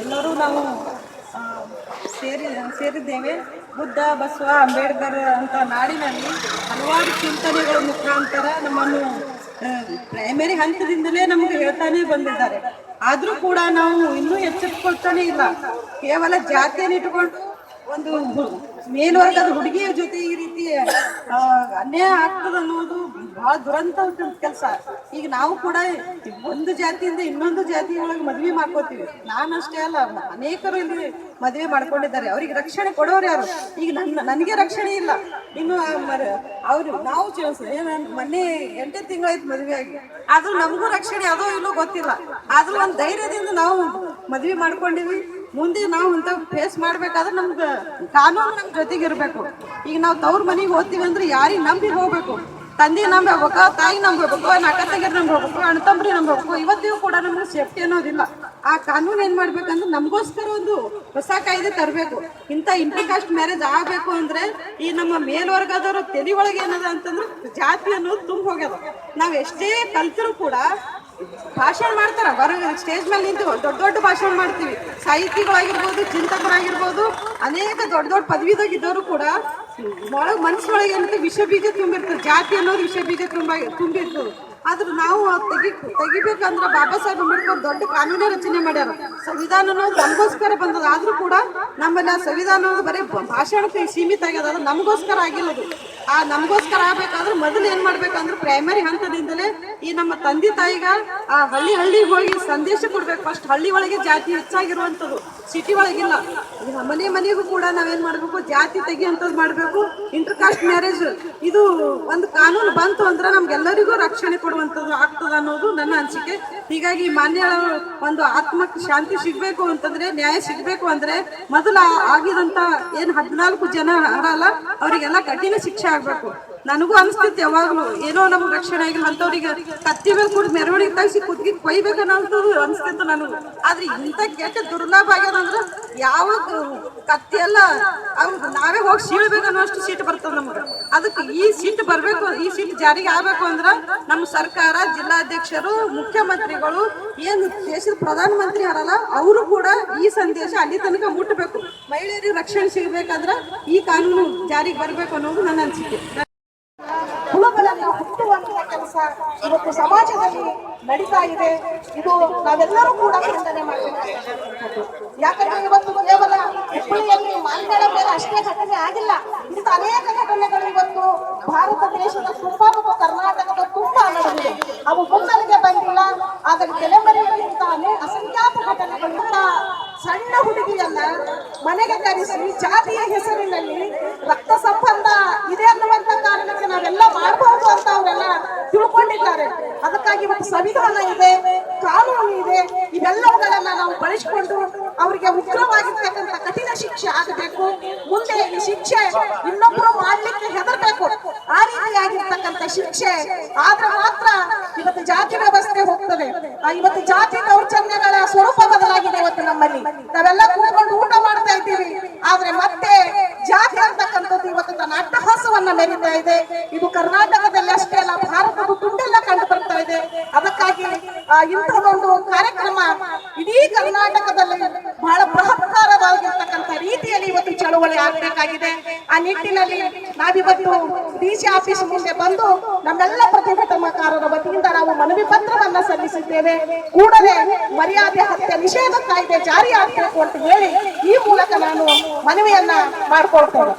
ಎಲ್ಲರೂ ನಾವು ಆ, ಸೇರಿದ್ದೇವೆ. ಬುದ್ಧ, ಬಸವ, ಅಂಬೇಡ್ಕರ್ ಅಂತ ನಾಡಿನಲ್ಲಿ ಹಲವಾರು ಚಿಂತನೆಗಳ ಮುಖಾಂತರ ನಮ್ಮನ್ನು ಪ್ರೈಮರಿ ಹಂತದಿಂದಲೇ ನಮಗೆ ಹೇಳ್ತಾನೆ ಬಂದಿದ್ದಾರೆ. ಆದರೂ ಕೂಡ ನಾವು ಇನ್ನೂ ಎಚ್ಚೆತ್ತುಕೊಳ್ತಾನೆ ಇಲ್ಲ. ಕೇವಲ ಜಾತಿಯನ್ನು ಇಟ್ಟುಕೊಂಡು ಒಂದು ಮೇಲ್ವರ್ಗದ ಹುಡುಗಿಯ ಜೊತೆ ಈ ರೀತಿ ಅನ್ಯಾಯ ಆಗ್ತದೆ ಅನ್ನೋದು ಬಹಳ ದುರಂತ ಕೆಲಸ. ಈಗ ನಾವು ಕೂಡ ಒಂದು ಜಾತಿಯಿಂದ ಇನ್ನೊಂದು ಜಾತಿ ಒಳಗೆ ಮದ್ವೆ ಮಾಡ್ಕೋತೀವಿ. ನಾನಷ್ಟೇ ಅಲ್ಲ, ಅನೇಕರು ಇಲ್ಲಿ ಮದುವೆ ಮಾಡ್ಕೊಂಡಿದ್ದಾರೆ. ಅವ್ರಿಗೆ ರಕ್ಷಣೆ ಕೊಡೋರು ಯಾರು? ಈಗ ನನಗೆ ರಕ್ಷಣೆ ಇಲ್ಲ. ಇನ್ನು ಅವ್ರು ನಾವು ಮೊನ್ನೆ 8 ತಿಂಗಳಾಯ್ತು ಮದುವೆ ಆಗಿ, ಆದ್ರೂ ನಮಗೂ ರಕ್ಷಣೆ ಅದೋ ಇಲ್ಲೋ ಗೊತ್ತಿಲ್ಲ. ಆದ್ರೂ ಒಂದು ಧೈರ್ಯದಿಂದ ನಾವು ಮದ್ವೆ ಮಾಡ್ಕೊಂಡಿವಿ. ಮುಂದೆ ನಾವು ಇಂಥ ಫೇಸ್ ಮಾಡ್ಬೇಕಾದ್ರೆ ನಮ್ಗೆ ಕಾನೂನು ನಮ್ಮ ಜೊತೆಗೆ ಇರಬೇಕು. ಈಗ ನಾವು ತವ್ರ ಮನೆಗೆ ಹೋಗ್ತೀವಿ ಅಂದ್ರೆ ಯಾರಿಗೆ ನಂಬಿ ಹೋಗ್ಬೇಕು? ತಂದೆ ನಂಬಿ ಹೋಗ್ಬೇಕು, ತಾಯಿ ನಂಬಿ ಹೋಗ್ಬೇಕು, ಅಕ್ಕ ತಂಗಿಯರ್ ನಂಬಿ ಹೋಗ್ಬೇಕು, ಅಣ್ಣತಂಬ್ರಿ ನಂಬಿ ಹೋಗ್ಬೇಕು. ಇವತ್ತಿಗೂ ಕೂಡ ನಮ್ಗೆ ಸೇಫ್ಟಿ ಅನ್ನೋದಿಲ್ಲ. ಆ ಕಾನೂನು ಏನ್ ಮಾಡ್ಬೇಕಂದ್ರೆ ನಮಗೋಸ್ಕರ ಒಂದು ಹೊಸ ಕಾಯ್ದೆ ತರಬೇಕು. ಇಂಥ ಇಂಟರ್ಕಾಸ್ಟ್ ಮ್ಯಾರೇಜ್ ಆಗಬೇಕು ಅಂದ್ರೆ ಈ ನಮ್ಮ ಮೇಲ್ವರ್ಗದವರು ತಲೆ ಒಳಗೆ ಏನದ ಅಂತಂದ್ರೆ ಜಾತಿ ಅನ್ನೋದು ತುಂಬ ಹೋಗ್ಯದ. ನಾವು ಎಷ್ಟೇ ಕಲ್ತರೂ ಕೂಡ ಭಾಷಣ ಮಾಡ್ತಾರ, ಹೊರಗೆ ಸ್ಟೇಜ್ ಮೇಲೆ ನಿಂತು ದೊಡ್ಡ ದೊಡ್ಡ ಭಾಷಣ ಮಾಡ್ತೀವಿ. ಸಾಹಿತಿಗಳಾಗಿರ್ಬೋದು, ಚಿಂತಕರಾಗಿರ್ಬೋದು, ಅನೇಕ ದೊಡ್ಡ ದೊಡ್ಡ ಪದವಿದಾಗಿದ್ದವರು ಕೂಡ ಮನಸ್ಸೊಳಗೆ ಏನಂತ ವಿಷ ಬೀಜ ತುಂಬಿರ್ತದೆ. ಜಾತಿ ಅನ್ನೋದು ವಿಷ ಬೀಜ ತುಂಬಿರ್ತದೆ. ಆದ್ರೆ ನಾವು ತೆಗಿಬೇಕಂದ್ರೆ ಬಾಬಾ ಸಾಹೇಬ್ ಅಂಬೇಡ್ಕರ್ ದೊಡ್ಡ ಕಾನೂನೇ ರಚನೆ ಮಾಡ್ಯಾರ. ಸಂವಿಧಾನ ಅನ್ನೋದು ನಮಗೋಸ್ಕರ ಬಂದದ. ಆದ್ರೂ ಕೂಡ ನಮ್ಮಲ್ಲಿ ಆ ಸಂವಿಧಾನ ಅನ್ನೋದು ಬರೀ ಭಾಷಣಕ್ಕೆ ಸೀಮಿತ ಆಗ್ಯದ. ಅದು ನಮಗೋಸ್ಕರ ಆಗಿಲ್ಲದು. ಆ ನಮಗೋಸ್ಕರ ಆಗ್ಬೇಕಾದ್ರೆ ಮೊದಲು ಏನ್ ಮಾಡ್ಬೇಕಂದ್ರೆ ಪ್ರೈಮರಿ ಹಂತದಿಂದಲೇ ಈ ನಮ್ಮ ತಂದೆ ತಾಯಿಗ ಆ ಹಳ್ಳಿಗೆ ಹೋಗಿ ಸಂದೇಶ ಕೊಡ್ಬೇಕು. ಫಸ್ಟ್ ಹಳ್ಳಿ ಒಳಗೆ ಜಾತಿ ಹೆಚ್ಚಾಗಿರುವಂಥದ್ದು, ಸಿಟಿ ಒಳಗಿಲ್ಲ. ಮನೆಗೂ ಕೂಡ ನಾವೇನ್ ಮಾಡ್ಬೇಕು, ಜಾತಿ ತೆಗಿಯುವಂಥದ್ದು ಮಾಡ್ಬೇಕು. ಇಂಟರ್ಕಾಸ್ಟ್ ಮ್ಯಾರೇಜ್ ಇದು ಒಂದು ಕಾನೂನು ಬಂತು ಅಂದ್ರೆ ನಮ್ಗೆಲ್ಲರಿಗೂ ರಕ್ಷಣೆ ಕೊಡುವಂಥದ್ದು ಆಗ್ತದ ಅನ್ನೋದು ನನ್ನ ಅನಿಸಿಕೆ. ಹೀಗಾಗಿ ಮಾನ್ಯ ಒಂದು ಆತ್ಮಕ್ಕೆ ಶಾಂತಿ ಸಿಗ್ಬೇಕು ಅಂತಂದ್ರೆ, ನ್ಯಾಯ ಸಿಗ್ಬೇಕು ಅಂದ್ರೆ ಮೊದಲು ಆಗಿದಂತ ಏನ್ 14 ಜನ ಅಲ್ಲ ಅವರಿಗೆಲ್ಲ ಕಠಿಣ ಶಿಕ್ಷೆ ಆಗ್ಬೇಕು. ನನಗೂ ಅನಿಸ್ತಿತ್ತು ಯಾವಾಗ್ಲೂ ಏನೋ ನಮ್ಗೆ ರಕ್ಷಣೆ ಆಗಿಲ್ಲ ಅಂತವ್ರಿಗೆ ಕತ್ತಿ ಮೇಲೆ ಕೂಡ ಮೆರವಣಿಗೆ ತಗಿಸಿ ಕುತ್ತಿಗೆ ಕೊಯ್ಬೇಕನ್ನೋದು ಅನಿಸ್ತಿತ್ತು ನನಗೂ. ಆದ್ರೆ ಇಂಥ ಕೆಟ್ಟ ದುರ್ಲಾಭ ಆಗ್ಯದಂದ್ರೆ ಯಾವಾಗ ಕತ್ತಿ ಎಲ್ಲ ಅವ್ರು ನಾವೇ ಹೋಗಿ ಸೀಳ್ಬೇಕನ್ನೋ ಅಷ್ಟು ಸೀಟ್ ಬರ್ತದೆ ನಮ್ಗೆ. ಅದಕ್ಕೆ ಈ ಸೀಟ್ ಬರ್ಬೇಕು, ಈ ಸೀಟ್ ಜಾರಿಗೆ ಆಗ್ಬೇಕು ಅಂದ್ರೆ ನಮ್ಮ ಸರ್ಕಾರ, ಜಿಲ್ಲಾಧ್ಯಕ್ಷರು, ಮುಖ್ಯಮಂತ್ರಿಗಳು, ಏನು ದೇಶದ ಪ್ರಧಾನಮಂತ್ರಿ ಯಾರಲ್ಲ ಅವರು ಕೂಡ ಈ ಸಂದೇಶ ಅಲ್ಲಿ ತನಕ ಮುಟ್ಟಬೇಕು. ಮಹಿಳೆಯರಿಗೆ ರಕ್ಷಣೆ ಸಿಗಬೇಕಂದ್ರೆ ಈ ಕಾನೂನು ಜಾರಿಗೆ ಬರಬೇಕು ಅನ್ನೋದು ನನ್ನ ಅನಿಸಿಕೆ. ಹುಳುಗಳನ್ನು ಹುಟ್ಟುವಂತಹ ಕೆಲಸ ಇವತ್ತು ಸಮಾಜದಲ್ಲಿ ನಡೀತಾ ಇದೆ. ಇದು ನಾವೆಲ್ಲರೂ ಕೂಡ ಖಂಡನೆ ಮಾಡಬೇಕು. ಯಾಕಂದ್ರೆ ಇವತ್ತು ಕೇವಲ ಹುಬ್ಬಳ್ಳಿಯಲ್ಲಿ ಮಾಲ್ಮೇಳ ಮೇಲೆ ಅಷ್ಟೇ ಘಟನೆ ಆಗಿಲ್ಲ. ಇಂಥ ಅನೇಕ ಘಟನೆಗಳು ಇವತ್ತು ಭಾರತ ದೇಶದ ತುಂಬ ಮತ್ತು ಕರ್ನಾಟಕದ ತುಂಬಾ ನಡೆದಿದೆ. ಅವು ಮುನ್ನಲೆಗೆ ಬಂದಿಲ್ಲ. ಆದರೆ ತಲೆಮರೆಗಳಿಂದ ಅಸಂಖ್ಯಾತ ಘಟನೆಗಳು. ಸಣ್ಣ ಹುಡುಗಿಯನ್ನ ಮನೆಗೆ ಕರೆಸಿ ಜಾತಿಯ ಹೆಸರಿನಲ್ಲಿ ರಕ್ತ ಸಂಬಂಧ ಇದೆ ಅನ್ನುವಂತ ಕಾರಣಕ್ಕೆ ನಾವೆಲ್ಲ ಮಾಡಬಹುದು ಅಂತ ಅವರೆಲ್ಲ ತಿಳ್ಕೊಂಡಿದ್ದಾರೆ. ಅದಕ್ಕಾಗಿ ಇವತ್ತು ಸಂವಿಧಾನ ಇದೆ, ಕಾನೂನು ಇದೆ. ಇವೆಲ್ಲವುಗಳನ್ನ ನಾವು ಬಳಸಿಕೊಂಡು ಅವರಿಗೆ ಉಗ್ರವಾಗಿರ್ತಕ್ಕಂಥ ಕಠಿಣ ಶಿಕ್ಷೆ ಆಗಬೇಕು. ಮುಂದೆ ಈ ಶಿಕ್ಷೆ ಇನ್ನೊಬ್ಬರು ಮಾಡ್ಲಿಕ್ಕೆ ಹೆದರ್ಬೇಕು. ಆ ರೀತಿಯಾಗಿರ್ತಕ್ಕಂಥ ಶಿಕ್ಷೆ ಆದ್ರೆ ಮಾತ್ರ ಇವತ್ತು ಜಾತಿ ವ್ಯವಸ್ಥೆ ಹೋಗ್ತದೆ. ಇವತ್ತು ಜಾತಿ ದೌರ್ಜನ್ಯಗಳ ಸ್ವರೂಪ ಬದಲಾಗಿದೆ. ಇವತ್ತು ನಮ್ಮಲ್ಲಿ ನಾವೆಲ್ಲ ಕೂತ್ಕೊಂಡು ಊಟ ಮಾಡ್ತಾ ಇದ್ದೀವಿ, ಆದ್ರೆ ಮತ್ತೆ ಜಾತಿ ಅಂತಕ್ಕಂಥದ್ದು ಇವತ್ತು ತನ್ನ ಅಟ್ಟಹಾಸವನ್ನ ಮೆರೀತಾ ಇದೆ. ಇದು ಕರ್ನಾಟಕದಲ್ಲಿ ಅಷ್ಟೇ ಅಲ್ಲ, ಭಾರತದ ತುಂಬೆಲ್ಲ ಕಂಡು ಬರ್ತಾ ಇದೆ. ಅದಕ್ಕಾಗಿ ಇಂಥದೊಂದು ಕಾರ್ಯಕ್ರಮ ಇಡೀ ಕರ್ನಾಟಕದಲ್ಲಿ ಬಹಳ ಬೃಹತ್ಕಾರವಾಗಿರ್ತಕ್ಕಂಥ ರೀತಿಯಲ್ಲಿ ಇವತ್ತು ಚಳವಳಿ ಆಗಬೇಕಾಗಿದೆ. ಆ ನಿಟ್ಟಿನಲ್ಲಿ ನಾವಿವತ್ತು ಡಿಸಿ ಆಫೀಸ್ ಮುಂದೆ ಬಂದು ನಮ್ಮೆಲ್ಲ ಪ್ರತಿಭಟನಾಕಾರರ ವತಿಯಿಂದ ನಾವು ಮನವಿ ಪತ್ರವನ್ನ ಸಲ್ಲಿಸಿದ್ದೇವೆ. ಕೂಡಲೇ ಮರ್ಯಾದೆ ಹತ್ಯೆ ನಿಷೇಧ ಕಾಯ್ದೆ ಜಾರಿ ಆಗಬೇಕು ಅಂತ ಹೇಳಿ ಈ ಮೂಲಕ ನಾನು ಮನವಿಯನ್ನ ಮಾಡಿಕೊಳ್ತೇನೆ.